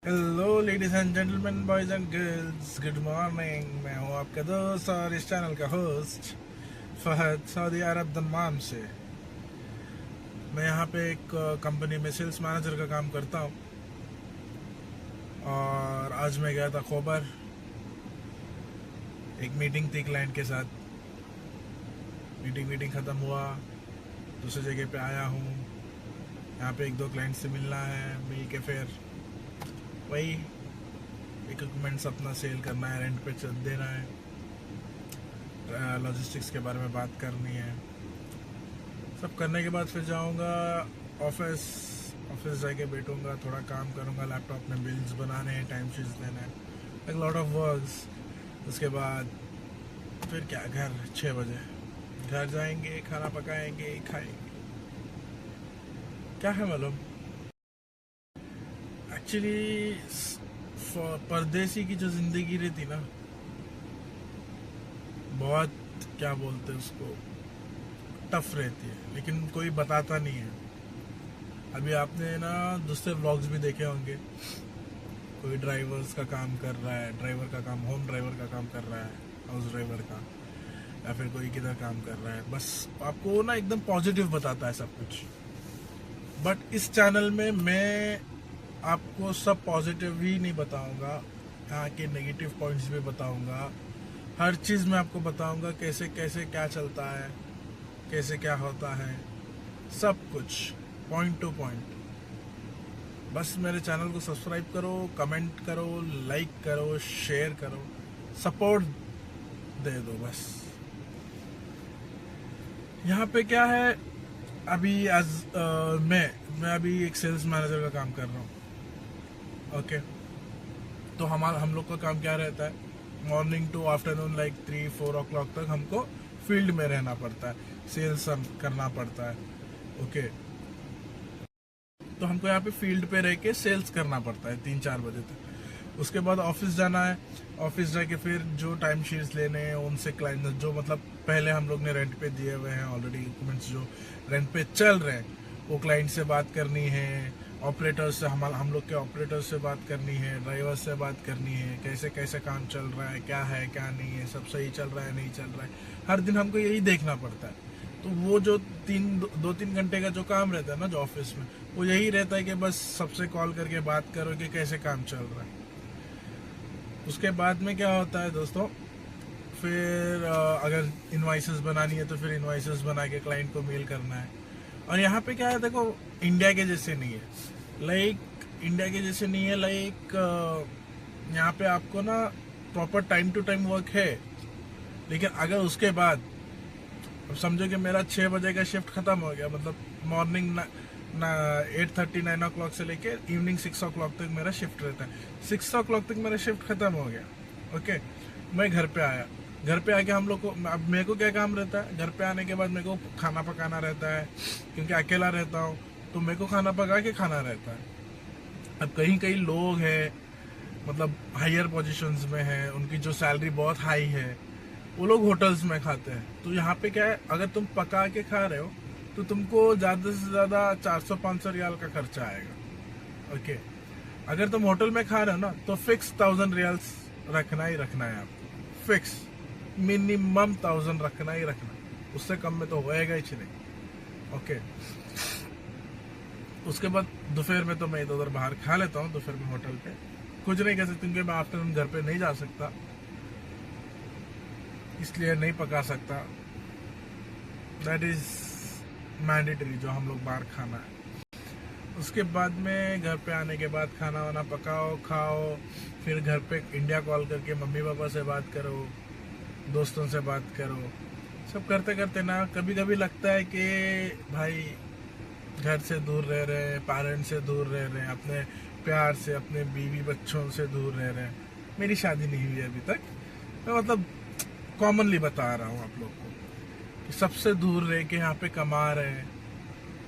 Hello ladies and gentleman, boys and girls, good morning. मैं हूं आपका दोस्त और इस चैनल का होस्ट फहद, सऊदी अरब दम्माम से। मैं यहां पे एक कंपनी में सेल्स मैनेजर का काम करता हूं और आज मैं गया था खोबर। एक मीटिंग थी क्लाइंट के साथ। मीटिंग ख़त्म हुआ, दूसरी जगह पे आया हूं। यहाँ पे एक दो क्लाइंट से मिलना है, मिल के फिर वही इक्विपमेंट्स अपना सेल करना है, रेंट पे देना है, लॉजिस्टिक्स के बारे में बात करनी है। सब करने के बाद फिर जाऊंगा ऑफिस। ऑफिस जाके बैठूंगा, थोड़ा काम करूंगा, लैपटॉप में बिल्स बनाने हैं, टाइम शीट्स देने हैं, एक लॉट ऑफ वर्क्स। उसके बाद फिर क्या, घर 6 बजे घर जाएंगे, खाना पकाएंगे, खाएंगे। क्या है मालूम, एक्चुअली परदेसी की जो जिंदगी रहती ना, बहुत क्या बोलते हैं उसको, टफ रहती है, लेकिन कोई बताता नहीं है। अभी आपने ना दूसरे व्लॉग्स भी देखे होंगे, कोई ड्राइवर्स का काम कर रहा है, ड्राइवर का काम, होम ड्राइवर का काम कर रहा है, हाउस ड्राइवर का, या फिर कोई किधर काम कर रहा है। बस आपको ना एकदम पॉजिटिव बताता है सब कुछ। बट इस चैनल में मैं आपको सब पॉजिटिव ही नहीं बताऊंगा, यहाँ के नेगेटिव पॉइंट्स भी बताऊंगा। हर चीज़ मैं आपको बताऊंगा, कैसे कैसे क्या चलता है, कैसे क्या होता है, सब कुछ पॉइंट टू पॉइंट। बस मेरे चैनल को सब्सक्राइब करो, कमेंट करो, लाइक करो, शेयर करो, सपोर्ट दे दो बस। यहाँ पे क्या है, अभी मैं अभी एक सेल्स मैनेजर का काम कर रहा हूँ। ओके, तो हम लोग का काम क्या रहता है, morning to afternoon like 3-4 o'clock तक हमको फील्ड में रहना पड़ता है, सेल्स करना पड़ता है। ओके, तो हमको यहाँ पे फील्ड पे रह के सेल्स करना पड़ता है 3-4 बजे तक। उसके बाद ऑफिस जाना है। ऑफिस जाके फिर जो टाइम शीट्स लेने हैं उनसे क्लाइंट, जो मतलब पहले हम लोग ने रेंट पे दिए हुए हैं ऑलरेडी इक्विपमेंट्स जो रेंट पे चल रहे हैं, वो क्लाइंट से बात करनी है। ऑपरेटर से हम लोग के ऑपरेटर से बात करनी है, ड्राइवर से बात करनी है, कैसे कैसे काम चल रहा है, क्या है क्या नहीं है, सब सही चल रहा है नहीं चल रहा है। हर दिन हमको यही देखना पड़ता है। तो वो जो 2-3 घंटे का जो काम रहता है ना, जो ऑफिस में, वो यही रहता है कि बस सबसे कॉल करके बात करो कि कैसे काम चल रहा है। उसके बाद में क्या होता है दोस्तों, फिर अगर इनवाइसेस बनानी है तो फिर इनवाइसेस बना के क्लाइंट को मेल करना है। और यहाँ पे क्या है, देखो इंडिया के जैसे नहीं है, इंडिया के जैसे नहीं है, यहाँ पे आपको ना proper time to time work है। लेकिन अगर उसके बाद, अब समझो कि मेरा 6 बजे का शिफ्ट खत्म हो गया, मतलब मॉर्निंग 8:30-9 से लेके इवनिंग 6 तक मेरा शिफ्ट रहता है। 6 तक मेरा शिफ्ट खत्म हो गया। ओके, मैं घर पे आया। घर पे आके हम लोग को, अब मेरे को क्या काम रहता है, घर पे आने के बाद मेरे को खाना पकाना रहता है, क्योंकि अकेला रहता हूँ, तो मेरे को खाना पका के खाना रहता है। अब कहीं कहीं लोग हैं, मतलब हायर पोजीशंस में हैं, उनकी जो सैलरी बहुत हाई है, वो लोग होटल्स में खाते हैं। तो यहाँ पे क्या है, अगर तुम पका के खा रहे हो तो तुमको ज़्यादा से ज़्यादा 400-500 रियाल का खर्चा आएगा। ओके, अगर तुम होटल में खा रहे हो ना, तो फिक्स 1000 रियाल्स रखना ही रखना है आपको। फिक्स मिनिमम 1000 रखना ही रखना, उससे कम में तो होएगा ही नहीं। ओके, उसके बाद दोपहर में तो मैं इधर उधर बाहर खा लेता हूँ, दोपहर में होटल पे कुछ नहीं कर सकती, क्योंकि मैं आफ्टरनून घर पे नहीं जा सकता, इसलिए नहीं पका सकता। दैट इज मैंडेटरी, जो हम लोग बाहर खाना है। उसके बाद में घर पे आने के बाद खाना वाना पकाओ, खाओ, फिर घर पे इंडिया कॉल करके मम्मी पापा से बात करो, दोस्तों से बात करो। सब करते करते ना कभी कभी लगता है कि भाई घर से दूर रह रहे हैं, पेरेंट्स से दूर रह रहे हैं, अपने प्यार से, अपने बीवी बच्चों से दूर रह रहे हैं। मेरी शादी नहीं हुई अभी तक, मैं मतलब कॉमनली बता रहा हूँ आप लोग को कि सबसे दूर रह के यहाँ पे कमा रहे हैं।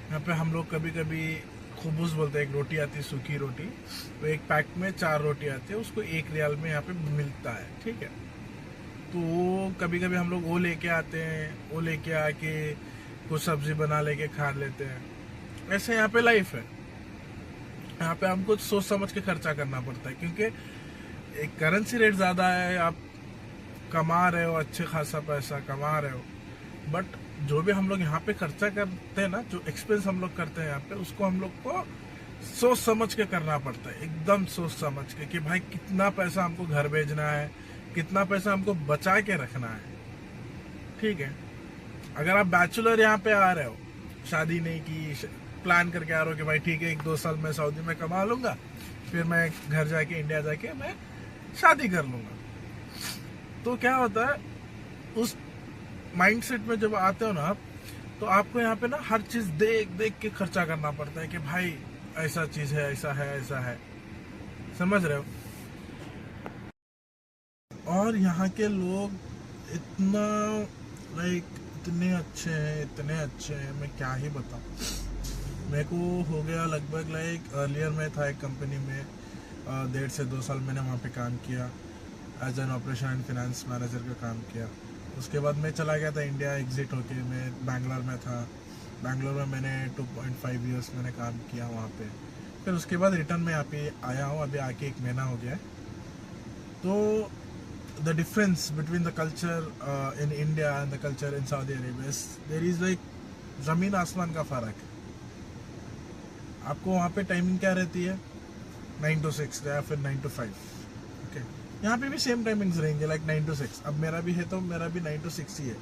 यहाँ पे हम लोग कभी कभी खुबूस बोलते हैं, एक रोटी आती है सूखी रोटी, वो एक पैक में 4 रोटी आती है, उसको 1 रियाल में यहाँ पे मिलता है। ठीक है, तो वो कभी कभी हम लोग वो लेके आते हैं, वो लेके आके कुछ सब्जी बना लेके खा लेते हैं। ऐसे यहाँ पे लाइफ है। यहाँ पे हमको सोच समझ के खर्चा करना पड़ता है, क्योंकि एक करेंसी रेट ज़्यादा है, आप कमा रहे हो, अच्छे खासा पैसा कमा रहे हो, बट जो भी हम लोग यहाँ पे खर्चा करते हैं ना, जो एक्सपेंस हम लोग करते हैं यहाँ पे, उसको हम लोग को सोच समझ के करना पड़ता है, एकदम सोच समझ के, कि भाई कितना पैसा हमको घर भेजना है, कितना पैसा हमको बचा के रखना है। ठीक है, अगर आप बैचलर यहाँ पे आ रहे हो, शादी नहीं की, प्लान करके आ रहे हो कि भाई ठीक है 1-2 साल में सऊदी में कमा लूंगा, फिर मैं घर जाके इंडिया जाके मैं शादी कर लूंगा, तो क्या होता है, उस माइंडसेट में जब आते हो ना आप, तो आपको यहाँ पे ना हर चीज देख देख के खर्चा करना पड़ता है कि भाई ऐसा चीज है, ऐसा है, ऐसा है, समझ रहे हो। और यहाँ के लोग इतना इतने अच्छे हैं, इतने अच्छे हैं, मैं क्या ही बताऊँ। मेरे को हो गया लगभग अर्लियर में था एक कंपनी में, 1.5 से 2 साल मैंने वहाँ पे काम किया, as an operation and finance manager का काम किया। उसके बाद मैं चला गया था इंडिया, एग्जिट होके मैं बैंगलोर में था। बैंगलोर में मैंने 2.5 ईयर्स मैंने काम किया वहाँ पे। फिर उसके बाद रिटर्न में यहाँ पे आया हूँ, अभी आके 1 महीना हो गया है। तो the difference between the culture in India and the culture in Saudi Arabia, there is ज़मीन आसमान का फ़र्क है। आपको वहाँ पे टाइमिंग क्या रहती है, 9 to 6 या फिर 9 to 5। ओके, यहाँ पे भी सेम टाइमिंग्स रहेंगे, 9 to 6। अब मेरा भी है तो मेरा भी 9 to 6 ही है।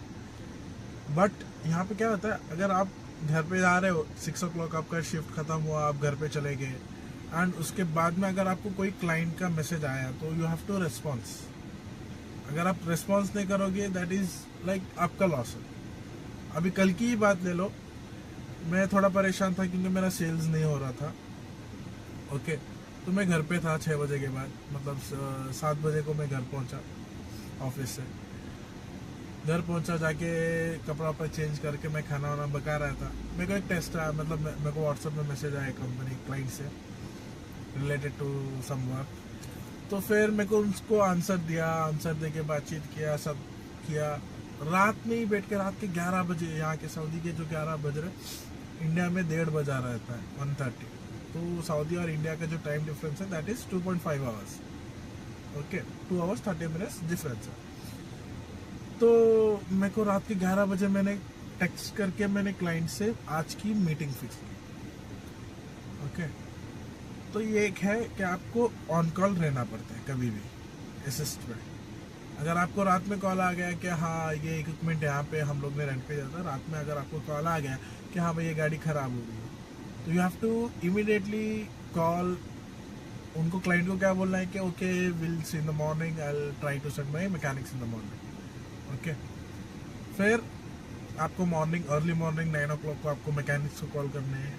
बट यहाँ पे क्या होता है, अगर आप घर पे आ रहे हो, 6 o'clock आपका शिफ्ट खत्म हुआ, आप घर पे चले गए, एंड उसके बाद में अगर आपको कोई क्लाइंट का मैसेज आया तो यू हैव टू रेस्पॉन्स। अगर आप रेस्पॉन्स नहीं करोगे, दैट इज आपका लॉस है। अभी कल की ही बात ले लो, मैं थोड़ा परेशान था क्योंकि मेरा सेल्स नहीं हो रहा था। ओके, तो मैं घर पे था 6 बजे के बाद, मतलब 7 बजे को मैं घर पहुंचा ऑफिस से। घर पहुंचा, जाके कपड़ा वपड़ा चेंज करके मैं खाना वाना पका रहा था। मेरे को एक टेस्ट आया, मतलब मेरे को व्हाट्सएप में मैसेज आया कंपनी क्लाइंट से रिलेटेड टू सम वर्क। तो फिर मेरे को उसको आंसर दिया, आंसर दे के बातचीत किया, सब किया। रात में ही बैठ के, रात के 11 बजे, यहाँ के सऊदी के जो 11 बज रहे, इंडिया में 1:30 बजा रहता है, 1:30। तो सऊदी और इंडिया का जो टाइम डिफरेंस है, that is 2.5 hours. Okay, 2 hours 30 minutes difference है। तो मेरे को रात के 11 बजे मैंने टेक्स्ट करके मैंने क्लाइंट से आज की मीटिंग फिक्स की। ओके, तो ये एक है कि आपको ऑन कॉल रहना पड़ता है कभी भी असिस्ट में। अगर आपको रात में कॉल आ गया कि हाँ ये इक्विपमेंट यहाँ पे हम लोग ने रेंट पे दिया था, रात में अगर आपको कॉल आ गया कि हाँ भाई ये गाड़ी खराब हो गई, तो you have to immediately call उनको। क्लाइंट को क्या बोलना है कि okay, will see in the morning, I will try to send my mechanics in the morning. Okay, फिर आपको अर्ली मॉर्निंग 9 o'clock को आपको मैकेनिक्स को कॉल करने हैं,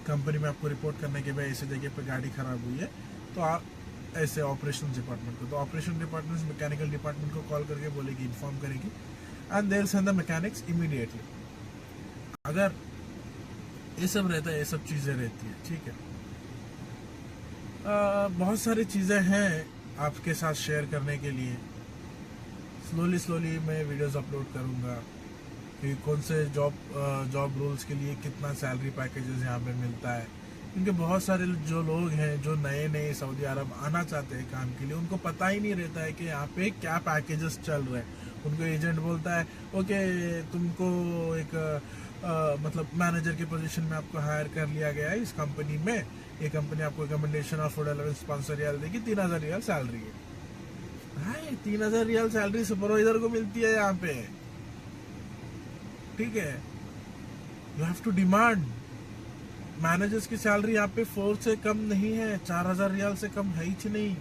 कंपनी में आपको रिपोर्ट करने के भाई ऐसे जगह पे गाड़ी खराब हुई है, तो आप ऐसे ऑपरेशन डिपार्टमेंट को, तो ऑपरेशन डिपार्टमेंट मैकेनिकल डिपार्टमेंट को कॉल करके बोलेगी, इन्फॉर्म करेगी, and they will send the mechanics immediately. अगर ये सब रहता है, ये सब चीज़ें रहती है, ठीक है। बहुत सारी चीज़ें हैं आपके साथ शेयर करने के लिए। स्लोली मैं वीडियोस अपलोड करूँगा कि कौन से जॉब रोल्स के लिए कितना सैलरी पैकेजेस यहाँ पे मिलता है, क्योंकि बहुत सारे जो लोग हैं जो नए सऊदी अरब आना चाहते हैं काम के लिए, उनको पता ही नहीं रहता है कि यहाँ पे क्या पैकेजेस चल रहे हैं। उनको एजेंट बोलता है ओके तुमको एक मतलब मैनेजर की पोजीशन में आपको हायर कर लिया गया है इस कंपनी में, ये कंपनी आपको रिकमेंडेशन और फूड अलाउंस 500 रियाल देगी, 3000 रियाल सैलरी है। भाई 3000 रियाल सैलरी सुपरवाइजर को मिलती है यहाँ पे, ठीक है। You have to demand. Managers की सैलरी यहाँ पे 4 से कम नहीं है, 4000 रियाल से कम है ही नहीं।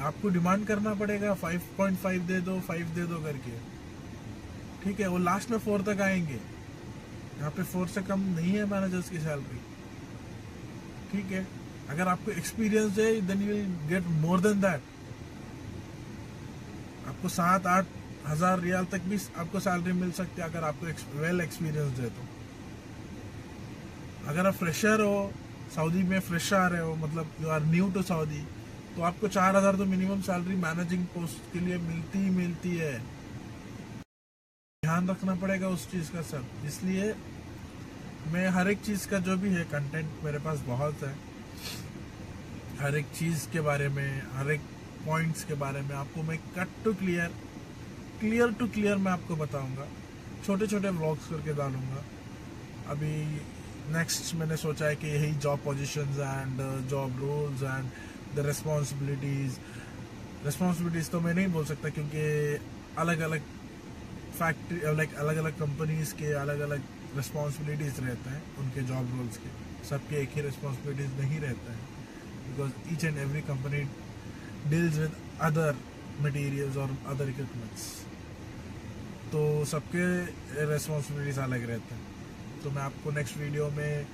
आपको डिमांड करना पड़ेगा, 5.5 दे दो, 5 दे दो करके, ठीक है। वो लास्ट में 4 तक आएंगे। यहाँ पे 4 से कम नहीं है मैनेजर्स की सैलरी, ठीक है। अगर आपको एक्सपीरियंस है then you will get more than that. आपको 7-8 हजार रियाल तक भी आपको सैलरी मिल सकती है अगर आपको वेल एक्सपीरियंस है तो। अगर आप फ्रेशर हो, सऊदी में फ्रेशर हो, मतलब you are new to Saudi, तो आपको 4000 तो मिनिमम सैलरी मैनेजिंग पोस्ट के लिए मिलती ही मिलती है। ध्यान रखना पड़ेगा उस चीज़ का सब। इसलिए मैं हर एक चीज़ का जो भी है कंटेंट मेरे पास बहुत है, हर एक चीज़ के बारे में, हर एक पॉइंट्स के बारे में आपको मैं कट टू क्लियर मैं आपको बताऊंगा। छोटे छोटे व्लॉग्स करके डालूंगा। अभी नेक्स्ट मैंने सोचा है कि यही job positions and job roles and the responsibilities तो मैं नहीं बोल सकता, क्योंकि अलग अलग फैक्ट्री, लाइक अलग अलग कंपनीज के अलग अलग रिस्पॉन्सिबिलिटीज़ रहते हैं उनके जॉब रोल्स के। सबके एक ही रिस्पॉन्सिबिलिटीज़ नहीं रहता है, because each and every company deals with other materials और अदर इक्विपमेंट्स, तो सबके रिस्पॉन्सिबिलिटीज़ अलग रहते हैं। तो मैं आपको नेक्स्ट वीडियो में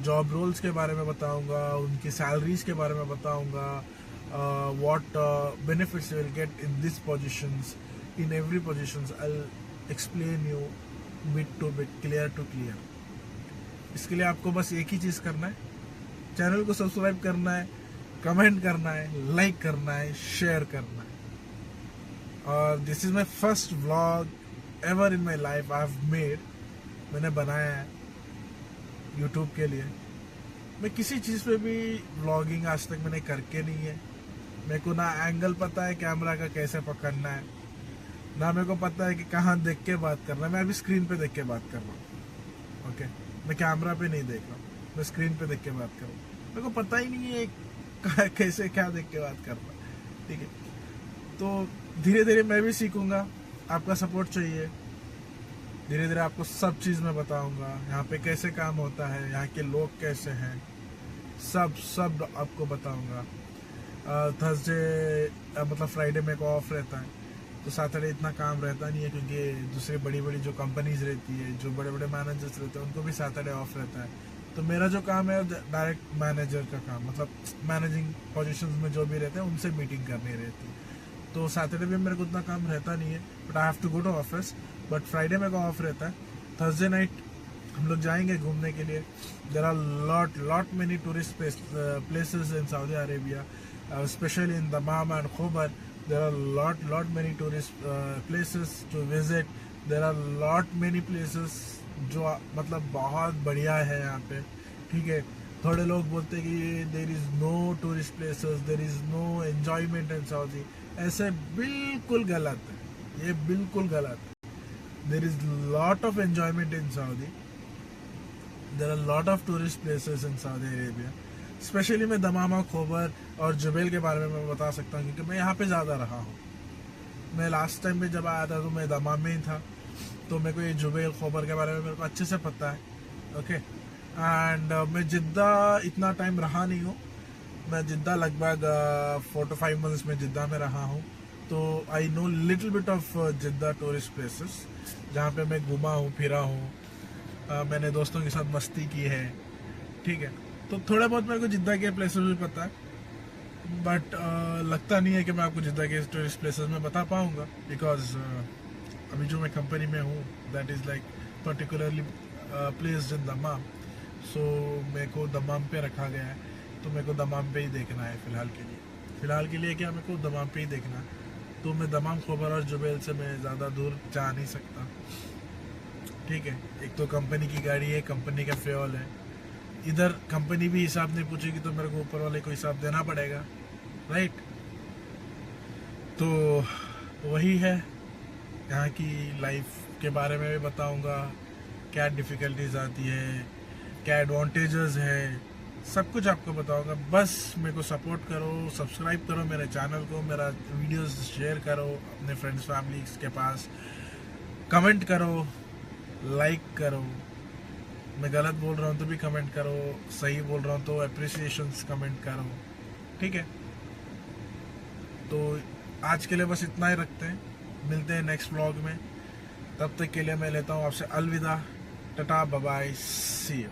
जॉब रोल्स के बारे में बताऊंगा, उनकी सैलरीज के बारे में बताऊंगा, what benefits you will get in this positions, in every positions I will explain you bit to bit, clear to clear. इसके लिए आपको बस एक ही चीज़ करना है, चैनल को सब्सक्राइब करना है, कमेंट करना है, लाइक करना है, शेयर करना है। और this is my first vlog ever in my life I have made, मैंने बनाया है यूट्यूब के लिए। मैं किसी चीज़ पे भी व्लॉगिंग आज तक मैंने करके नहीं है। मेरे को ना एंगल पता है कैमरा का कैसे पकड़ना है, ना मेरे को पता है कि कहाँ देख के बात करना है। मैं अभी स्क्रीन पे देख के बात कर रहा हूँ, ओके। मैं कैमरा पे नहीं देख रहा हूँ, मैं स्क्रीन पे देख के बात कर रहा हूँ। मेरे को पता ही नहीं है कैसे क्या देख के बात कर रहा है, ठीक है। तो धीरे धीरे मैं भी सीखूंगा, आपका सपोर्ट चाहिए। धीरे धीरे आपको सब चीज़ मैं बताऊंगा, यहाँ पे कैसे काम होता है, यहाँ के लोग कैसे हैं, सब आपको बताऊंगा। थर्सडे मतलब फ्राइडे मेरे को ऑफ रहता है, तो सैटरडे इतना काम रहता नहीं है, क्योंकि दूसरी बड़ी बड़ी जो कंपनीज रहती है, जो बड़े बड़े मैनेजर्स रहते हैं, उनको भी सैटरडे ऑफ रहता है। तो मेरा जो काम है डायरेक्ट मैनेजर का काम, मतलब मैनेजिंग पोजीशंस में जो भी रहते हैं उनसे मीटिंग करनी रहती है। तो सैटरडे में मेरे को उतना काम रहता नहीं है, but I have to go to office. But Friday मेरे को ऑफ रहता है। थर्सडे नाइट हम लोग जाएंगे घूमने के लिए। There are lot many tourist places in Saudi Arabia, specially in Dammam and Khobar. There are lot many tourist places to visit. There are lot many places जो मतलब बहुत बढ़िया है यहाँ पे, ठीक है। थोड़े लोग बोलते हैं कि there is no tourist places, there is no enjoyment in Saudi. ऐसे बिल्कुल गलत है, ये बिल्कुल गलत है। There is lot of enjoyment in Saudi. There are lot of tourist places in Saudi Arabia. Especially मैं दमामा, खोबर और जुबैल के बारे में मैं बता सकता हूँ, क्योंकि मैं यहाँ पे ज़्यादा रहा हूँ। मैं लास्ट टाइम में जब आया था तो मैं दमाम में ही था, तो मेरे को ये जुबैल खोबर के बारे में मेरे को अच्छे से पता है, ओके। एंड मैं जिद्दा इतना टाइम रहा नहीं हूँ। मैं जिद्दा लगभग 4 to 5 months में जिद्दा में रहा हूँ, तो I know little bit of Jeddah tourist places, जहाँ पे मैं घूमा हूँ, फिरा हूँ। मैंने दोस्तों के साथ मस्ती की है, ठीक है। तो थोड़ा बहुत मेरे को जिद्दा के प्लेसेस भी पता है, बट लगता नहीं है कि मैं आपको जिद्दा के टूरिस्ट प्लेसेस में बता पाऊँगा, बिकॉज अभी जो मैं कंपनी में हूँ that is like particularly placed in Dammam. So मेरे को दमाम पे रखा गया है, तो मेरे को दमाम पे ही देखना है फ़िलहाल के लिए क्या मेरे को दमाम पे ही देखना है। तो मैं दमाम, खोबर और जुबैल से मैं ज़्यादा दूर जा नहीं सकता, ठीक है। एक तो कंपनी की गाड़ी है, कंपनी का फ्यूल है, इधर कंपनी भी हिसाब नहीं पूछेगी, तो मेरे को ऊपर वाले को हिसाब देना पड़ेगा, राइट। तो वही है, यहाँ की लाइफ के बारे में भी बताऊँगा, क्या डिफ़िकल्टीज आती है, क्या एडवांटेजेस है, सब कुछ आपको बताऊंगा। बस मेरे को सपोर्ट करो, सब्सक्राइब करो मेरे चैनल को, मेरा वीडियोस शेयर करो अपने फ्रेंड्स फैमिलीज के पास, कमेंट करो, लाइक करो। मैं गलत बोल रहा हूँ तो भी कमेंट करो, सही बोल रहा हूँ तो अप्रिसिएशंस कमेंट करो, ठीक है। तो आज के लिए बस इतना ही रखते हैं, मिलते हैं नेक्स्ट व्लॉग में। तब तक के लिए मैं लेता हूँ आपसे अलविदा, tata, bye bye, see you.